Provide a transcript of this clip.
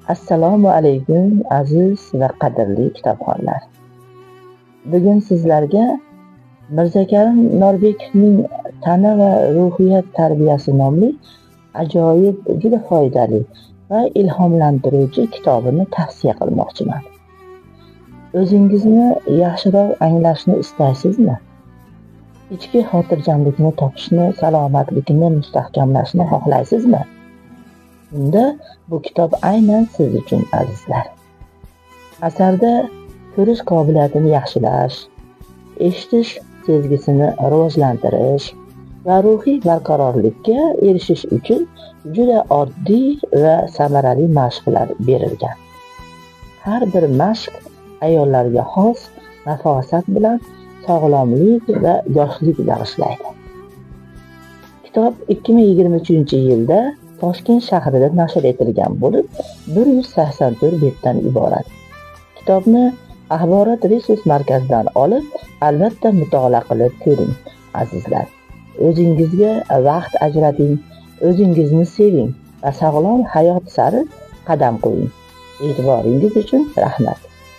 Assalomu alaykum aziz va qadrli kitobxonlar. Bugun sizlarga Mirzo Karim Norbekovning Tana va ruhiyat tarbiyasi nomli ajoyib, juda foydali va ilhomlantiruvchi kitobini tavsiya qilmoqchiman. O'zingizni yaxshiroq anglashni istaysizmi? Ichki xotirjamlikni topishni, salomatlikni mustahkamlashni xohlaysizmi? Unda bu kitob aynan siz uchun azizlar. Asarda ko'rish qobiliyatini yaxshilash, eshitish sezgisini rivojlantirish va ruhiy barqarorlikka erishish uchun juda oddiy va samarali mashqlar berilgan. Har bir mashq ayollarga xos nafosat bilan sog'lomlik va yoshlik bag'ishlaydi. Kitob 2023-yilda Toshkent shahrida nashr etilgan bo'lib, 184 betdan iborat. Kitobni Axborot resurs markazidan olib, albatta mutolaa qilib ko'ring, azizlar. O'zingizga vaqt ajrating, o'zingizni seving va sog'lom hayot sari qadam qo'ying. E'tiboringiz uchun rahmat.